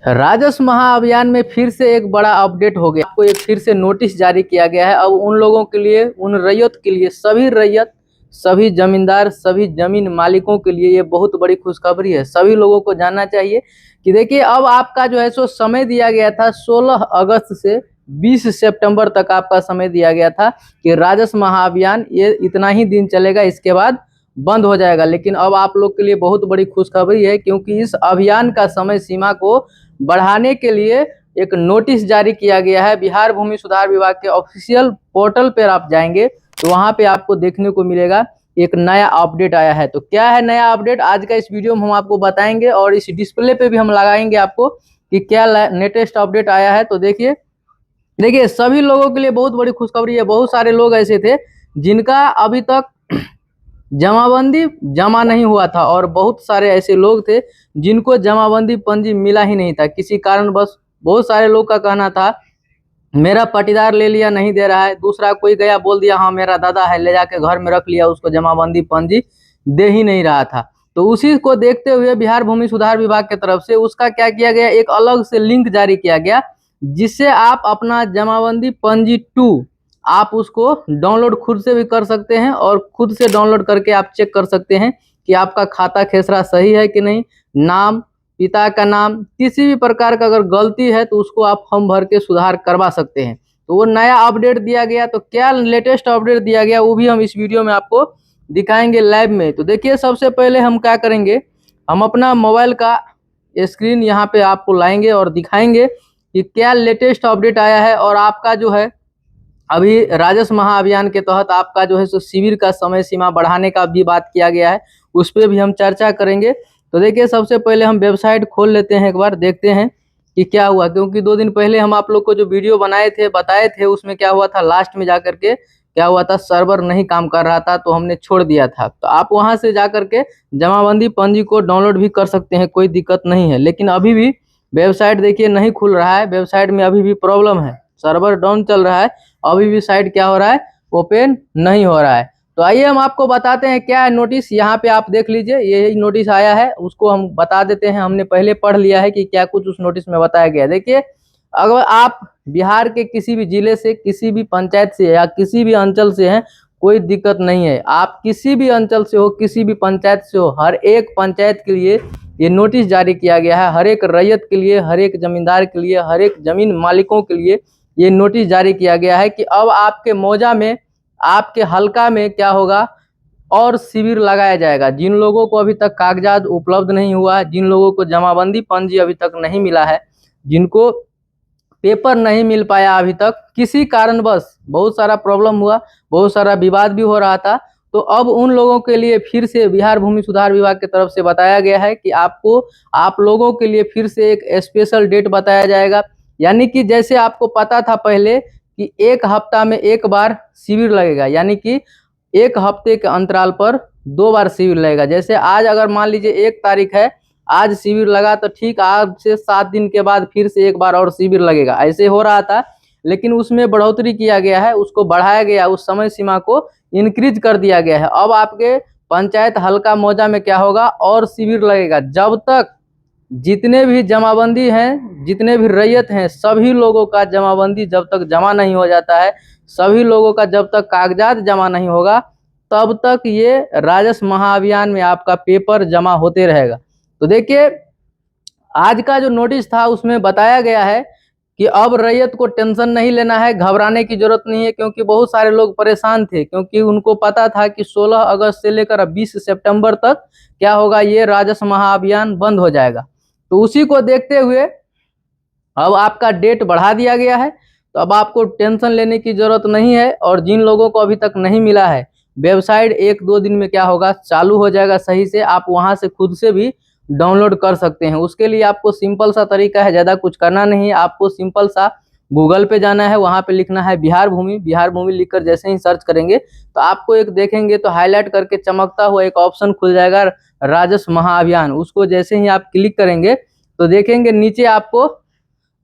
राजस्व महाअभियान में फिर से एक बड़ा अपडेट हो गया। आपको एक फिर से नोटिस जारी किया गया है। अब उन लोगों के लिए, उन रैयत के लिए, सभी रैयत, सभी जमींदार, सभी जमीन मालिकों के लिए ये बहुत बड़ी खुशखबरी है। सभी लोगों को जानना चाहिए कि देखिए, अब आपका जो है सो समय दिया गया था 16 अगस्त से 20 सितंबर तक आपका समय दिया गया था कि राजस्व महाअभियान ये इतना ही दिन चलेगा, इसके बाद बंद हो जाएगा। लेकिन अब आप लोग के लिए बहुत बड़ी खुशखबरी है, क्योंकि इस अभियान का समय सीमा को बढ़ाने के लिए एक नोटिस जारी किया गया है। बिहार भूमि सुधार विभाग के ऑफिशियल पोर्टल पर आप जाएंगे तो वहां पे आपको देखने को मिलेगा एक नया अपडेट आया है। तो क्या है नया अपडेट, आज का इस वीडियो में हम आपको बताएंगे और इस डिस्प्ले पे भी हम लगाएंगे आपको कि क्या लेटेस्ट अपडेट आया है। तो देखिए सभी लोगों के लिए बहुत बड़ी खुशखबरी है। बहुत सारे लोग ऐसे थे जिनका अभी तक जमाबंदी जमा नहीं हुआ था और बहुत सारे ऐसे लोग थे जिनको जमाबंदी पंजी मिला ही नहीं था किसी कारणवश। बहुत सारे लोग का कहना था मेरा पटीदार ले लिया, नहीं दे रहा है। दूसरा कोई गया बोल दिया हाँ मेरा दादा है, ले जाके घर में रख लिया, उसको जमाबंदी पंजी दे ही नहीं रहा था। तो उसी को देखते हुए बिहार भूमि सुधार विभाग की तरफ से उसका क्या किया गया, एक अलग से लिंक जारी किया गया जिससे आप अपना जमाबंदी पंजी 2 आप उसको डाउनलोड खुद से भी कर सकते हैं और खुद से डाउनलोड करके आप चेक कर सकते हैं कि आपका खाता खेसरा सही है कि नहीं। नाम, पिता का नाम, किसी भी प्रकार का अगर गलती है तो उसको आप फॉर्म भर के सुधार करवा सकते हैं। तो वो नया अपडेट दिया गया। तो क्या लेटेस्ट अपडेट दिया गया वो भी हम इस वीडियो में आपको दिखाएंगे लाइव में। तो देखिए सबसे पहले हम क्या करेंगे, हम अपना मोबाइल का स्क्रीन यहाँ पे आपको लाएंगे और दिखाएंगे कि क्या लेटेस्ट अपडेट आया है। और आपका जो है अभी राजस्व महाअभियान के तहत आपका जो है सो शिविर का समय सीमा बढ़ाने का भी बात किया गया है, उस पर भी हम चर्चा करेंगे। तो देखिए सबसे पहले हम वेबसाइट खोल लेते हैं, एक बार देखते हैं कि क्या हुआ। क्योंकि 2 दिन पहले हम आप लोग को जो वीडियो बनाए थे, बताए थे, उसमें क्या हुआ था, लास्ट में जाकर के क्या हुआ था, सर्वर नहीं काम कर रहा था तो हमने छोड़ दिया था। तो आप वहां से जाकर के जमाबंदी पंजी को डाउनलोड भी कर सकते हैं, कोई दिक्कत नहीं है। लेकिन अभी भी वेबसाइट देखिए नहीं खुल रहा है, वेबसाइट में अभी भी प्रॉब्लम है, सर्वर डाउन चल रहा है, अभी भी साइट क्या हो रहा है, ओपन नहीं हो रहा है। तो आइए हम आपको बताते हैं क्या है नोटिस। यहाँ पे आप देख लीजिए, यही नोटिस आया है, उसको हम बता देते हैं। हमने पहले पढ़ लिया है कि क्या कुछ उस नोटिस में बताया गया। देखिए अगर आप बिहार के किसी भी जिले से, किसी भी पंचायत से या किसी भी अंचल से हैं, कोई दिक्कत नहीं है। आप किसी भी अंचल से हो, किसी भी पंचायत से हो, हर एक पंचायत के लिए ये नोटिस जारी किया गया है। हर एक रैयत के लिए, हर एक जमींदार के लिए, हर एक जमीन मालिकों के लिए ये नोटिस जारी किया गया है कि अब आपके मौजा में, आपके हल्का में क्या होगा, और शिविर लगाया जाएगा। जिन लोगों को अभी तक कागजात उपलब्ध नहीं हुआ है, जिन लोगों को जमाबंदी पंजी अभी तक नहीं मिला है, जिनको पेपर नहीं मिल पाया अभी तक किसी कारणवश, बहुत सारा प्रॉब्लम हुआ, बहुत सारा विवाद भी हो रहा था, तो अब उन लोगों के लिए फिर से बिहार भूमि सुधार विभाग की तरफ से बताया गया है कि आपको, आप लोगों के लिए फिर से एक स्पेशल डेट बताया जाएगा। यानी कि जैसे आपको पता था पहले कि एक हफ्ता में एक बार शिविर लगेगा, यानी कि एक हफ्ते के अंतराल पर 2 बार शिविर लगेगा। जैसे आज अगर मान लीजिए 1 तारीख है, आज शिविर लगा तो ठीक, आज से 7 दिन के बाद फिर से एक बार और शिविर लगेगा, ऐसे हो रहा था। लेकिन उसमें बढ़ोतरी किया गया है, उसको बढ़ाया गया, उस समय सीमा को इंक्रीज कर दिया गया है। अब आपके पंचायत हल्का मौजा में क्या होगा, और शिविर लगेगा जब तक जितने भी जमाबंदी हैं, जितने भी रैयत हैं, सभी लोगों का जमाबंदी जब तक जमा नहीं हो जाता है, सभी लोगों का जब तक कागजात जमा नहीं होगा, तब तक ये राजस्व महाअभियान में आपका पेपर जमा होते रहेगा। तो देखिए आज का जो नोटिस था उसमें बताया गया है कि अब रैयत को टेंशन नहीं लेना है, घबराने की जरूरत नहीं है। क्योंकि बहुत सारे लोग परेशान थे, क्योंकि उनको पता था कि 16 अगस्त से लेकर 20 सितंबर तक क्या होगा, ये राजस्व महाअभियान बंद हो जाएगा। तो उसी को देखते हुए अब आपका डेट बढ़ा दिया गया है। तो अब आपको टेंशन लेने की जरूरत नहीं है। और जिन लोगों को अभी तक नहीं मिला है, वेबसाइट 1-2 दिन में क्या होगा, चालू हो जाएगा सही से, आप वहां से खुद से भी डाउनलोड कर सकते हैं। उसके लिए आपको सिंपल सा तरीका है, ज़्यादा कुछ करना नहीं है। आपको सिंपल सा गूगल पे जाना है, वहाँ पे लिखना है बिहार भूमि। बिहार भूमि लिखकर जैसे ही सर्च करेंगे तो आपको एक देखेंगे तो हाईलाइट करके चमकता हुआ एक ऑप्शन खुल जाएगा, राजस्व महाअभियान। उसको जैसे ही आप क्लिक करेंगे तो देखेंगे नीचे आपको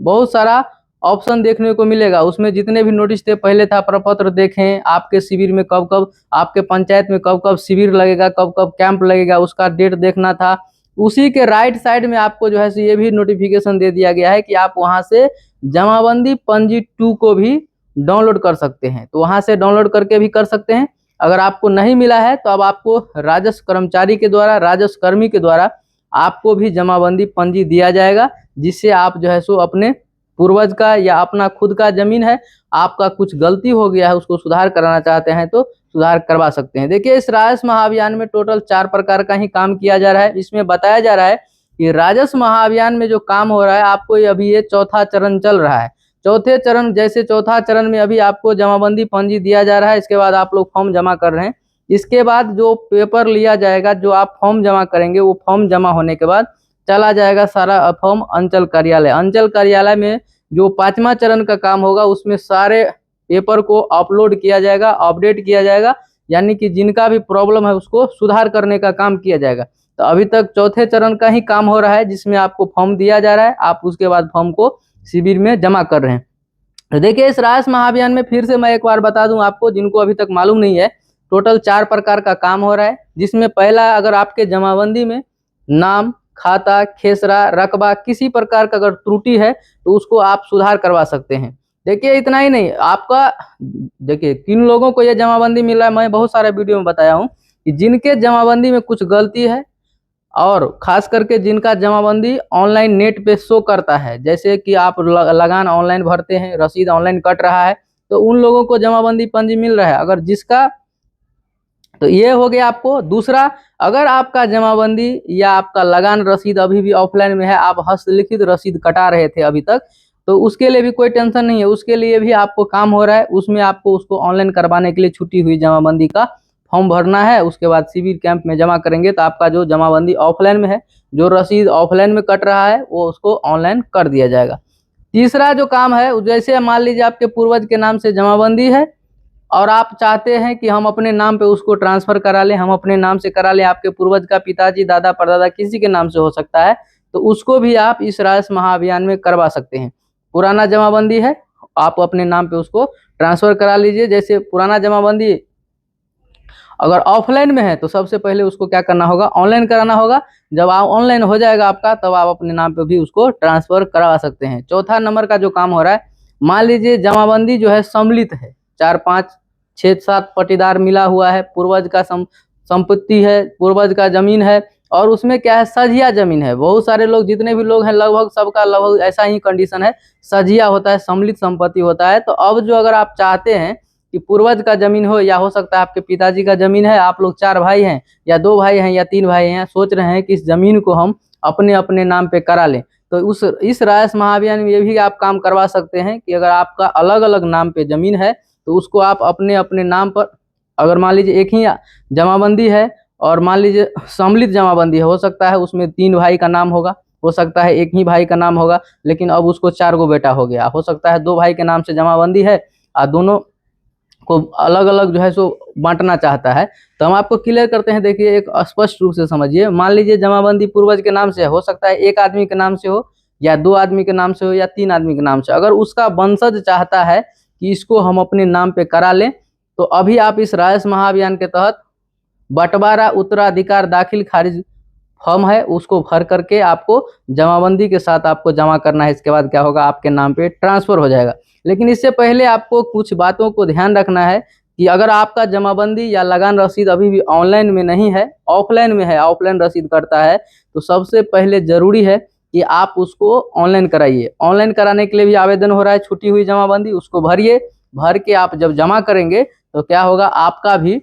बहुत सारा ऑप्शन देखने को मिलेगा। उसमें जितने भी नोटिस थे, पहले था प्रपत्र देखें, आपके शिविर में कब कब, आपके पंचायत में कब कब शिविर लगेगा, कब कब कैंप लगेगा, उसका डेट देखना था। उसी के राइट साइड में आपको जो है ये भी नोटिफिकेशन दे दिया गया है कि आप वहां से जमाबंदी पंजी 2 को भी डाउनलोड कर सकते हैं। तो वहां से डाउनलोड करके भी कर सकते हैं। अगर आपको नहीं मिला है तो अब आपको राजस्व कर्मचारी के द्वारा, राजस्व कर्मी के द्वारा आपको भी जमाबंदी पंजी दिया जाएगा, जिससे आप जो है सो अपने पूर्वज का या अपना खुद का जमीन है, आपका कुछ गलती हो गया है उसको सुधार कराना चाहते हैं तो सुधार करवा सकते हैं। देखिए, इस राजस्व महाअभियान में टोटल 4 प्रकार का ही काम किया जा रहा है। इसमें बताया जा रहा है कि राजस्व महाअभियान में जो काम हो रहा है, आपको अभी ये चौथा चरण चल रहा है। चौथे चरण, जैसे चौथा चरण में अभी आपको जमाबंदी पंजी दिया जा रहा है, इसके बाद आप लोग फॉर्म जमा कर रहे हैं। इसके बाद जो पेपर लिया जाएगा, जो आप फॉर्म जमा करेंगे, वो फॉर्म जमा होने के बाद चला जाएगा सारा फॉर्म अंचल कार्यालय। अंचल कार्यालय में जो 5वां चरण का काम होगा, उसमें सारे पेपर को अपलोड किया जाएगा, अपडेट किया जाएगा, यानी कि जिनका भी प्रॉब्लम है उसको सुधार करने का काम किया जाएगा। तो अभी तक चौथे चरण का ही काम हो रहा है, जिसमें आपको फॉर्म दिया जा रहा है, आप उसके बाद फॉर्म को शिविर में जमा कर रहे हैं। तो देखिए, इस राजस्व महाअभियान में फिर से मैं एक बार बता दूं आपको, जिनको अभी तक मालूम नहीं है, टोटल 4 प्रकार का काम हो रहा है। जिसमें पहला, अगर आपके जमाबंदी में नाम, खाता, खेसरा, रकबा किसी प्रकार का अगर त्रुटि है तो उसको आप सुधार करवा सकते हैं। देखिए, इतना ही नहीं, आपका देखिए किन लोगों को यह जमाबंदी मिला है, मैं बहुत सारे वीडियो में बताया हूँ कि जिनके जमाबंदी में कुछ गलती है, और खास करके जिनका जमाबंदी ऑनलाइन नेट पे शो करता है, जैसे कि आप लगान ऑनलाइन भरते हैं, रसीद ऑनलाइन कट रहा है, तो उन लोगों को जमाबंदी पंजी मिल रहा है। अगर जिसका, तो ये हो गया आपको। दूसरा, अगर आपका जमाबंदी या आपका लगान रसीद अभी भी ऑफलाइन में है, आप हस्तलिखित रसीद कटा रहे थे अभी तक, तो उसके लिए भी कोई टेंशन नहीं है, उसके लिए भी आपको काम हो रहा है। उसमें आपको उसको ऑनलाइन करवाने के लिए छुट्टी हुई जमाबंदी का फॉर्म भरना है, उसके बाद शिविर कैंप में जमा करेंगे, तो आपका जो जमाबंदी ऑफलाइन में है, जो रसीद ऑफलाइन में कट रहा है, वो उसको ऑनलाइन कर दिया जाएगा। तीसरा जो काम है, जैसे मान लीजिए आपके पूर्वज के नाम से जमाबंदी है और आप चाहते हैं कि हम अपने नाम पे उसको ट्रांसफर करा लें, हम अपने नाम से करा लें, आपके पूर्वज का पिताजी, दादा, परदादा किसी के नाम से हो सकता है, तो उसको भी आप इस राजस्व महाअभियान में करवा सकते हैं। पुराना जमाबंदी है, आप अपने नाम पे उसको ट्रांसफर करा लीजिए। जैसे पुराना जमाबंदी अगर ऑफलाइन में है तो सबसे पहले उसको क्या करना होगा, ऑनलाइन कराना होगा। जब आप ऑनलाइन हो जाएगा आपका, तब आप अपने नाम पे भी उसको ट्रांसफर करवा सकते हैं। चौथा नंबर का जो काम हो रहा है, मान लीजिए जमाबंदी जो है सम्मिलित है, 4, 5, 6, 7 पट्टीदार मिला हुआ है, पूर्वज का संपत्ति है, पूर्वज का जमीन है, और उसमें क्या है, सजिया जमीन है। बहुत सारे लोग, जितने भी लोग हैं, लगभग सबका लगभग ऐसा ही कंडीशन है, सजिया होता है, सम्मिलित संपत्ति होता है। तो अब जो अगर आप चाहते हैं कि पूर्वज का जमीन हो, या हो सकता है आपके पिताजी का जमीन है, आप लोग 4 भाई हैं या 2 भाई हैं या 3 भाई हैं, सोच रहे हैं कि इस जमीन को हम अपने अपने नाम पे करा लें, तो इस राजस्व महाअभियान में ये भी आप काम करवा सकते हैं कि अगर आपका अलग अलग नाम पे जमीन है, तो उसको आप अपने अपने नाम पर, अगर मान लीजिए एक ही जमाबंदी है और मान लीजिए सम्मिलित जमाबंदी है, हो सकता है उसमें 3 भाई का नाम होगा, हो सकता है एक ही भाई का नाम होगा, लेकिन अब उसको 4 गो बेटा हो गया, हो सकता है 2 भाई के नाम से जमाबंदी है और दोनों को अलग अलग जो है सो बांटना चाहता है। तो हम आपको क्लियर करते हैं। देखिए, एक स्पष्ट रूप से समझिए। मान लीजिए जमाबंदी पूर्वज के नाम से है, हो सकता है एक आदमी के नाम से हो, या 2 आदमी के नाम से हो, या 3 आदमी के नाम से। अगर उसका वंशज चाहता है कि इसको हम अपने नाम पे करा लें, तो अभी आप इस राजस्व महाअभियान के तहत बंटवारा उत्तराधिकार दाखिल खारिज फॉर्म है, उसको भर करके आपको जमाबंदी के साथ आपको जमा करना है। इसके बाद क्या होगा, आपके नाम पे ट्रांसफर हो जाएगा। लेकिन इससे पहले आपको कुछ बातों को ध्यान रखना है कि अगर आपका जमाबंदी या लगान रसीद अभी भी ऑनलाइन में नहीं है, ऑफलाइन में है, ऑफलाइन रसीद करता है, तो सबसे पहले जरूरी है कि आप उसको ऑनलाइन कराइए। ऑनलाइन कराने के लिए भी आवेदन हो रहा है, छुट्टी हुई जमाबंदी, उसको भरिए। भर के आप जब जमा करेंगे तो क्या होगा, आपका भी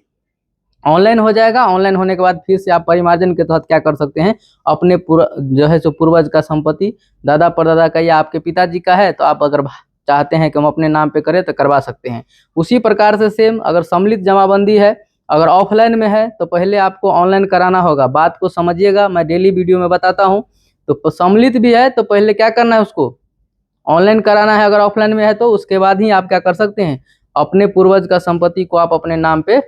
ऑनलाइन हो जाएगा। ऑनलाइन होने के बाद फिर से आप परिमार्जन के तहत क्या कर सकते हैं, अपने जो है सो पूर्वज का संपत्ति, दादा परदादा का या आपके पिताजी का है, तो आप अगर चाहते हैं कि हम अपने नाम पे करें तो करवा सकते हैं। उसी प्रकार से सेम अगर सम्मिलित जमाबंदी है, अगर ऑफलाइन में है, तो पहले आपको ऑनलाइन कराना होगा। बात को समझिएगा, मैं डेली वीडियो में बताता हूँ। तो सम्मिलित भी है तो पहले क्या करना है, उसको ऑनलाइन कराना है। अगर ऑफलाइन में है तो उसके बाद ही आप क्या कर सकते हैं, अपने पूर्वज का संपत्ति को आप अपने नाम पे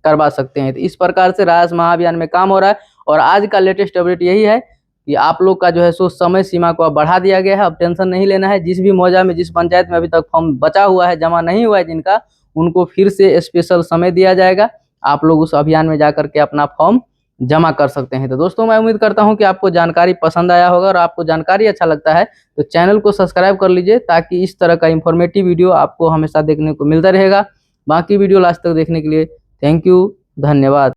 करवा सकते हैं। तो इस प्रकार से राजस्व महाअभियान में काम हो रहा है। और आज का लेटेस्ट अपडेट यही है कि आप लोग का जो है सो समय सीमा को अब बढ़ा दिया गया है। अब टेंशन नहीं लेना है। जिस भी मौजा में, जिस पंचायत में अभी तक फॉर्म बचा हुआ है, जमा नहीं हुआ है जिनका, उनको फिर से स्पेशल समय दिया जाएगा। आप लोग उस अभियान में जा करके अपना फॉर्म जमा कर सकते हैं। तो दोस्तों मैं उम्मीद करता हूं कि आपको जानकारी पसंद आया होगा, और आपको जानकारी अच्छा लगता है तो चैनल को सब्सक्राइब कर लीजिए, ताकि इस तरह का इंफॉर्मेटिव वीडियो आपको हमेशा देखने को मिलता रहेगा। बाकी वीडियो लास्ट तक देखने के लिए थैंक यू, धन्यवाद।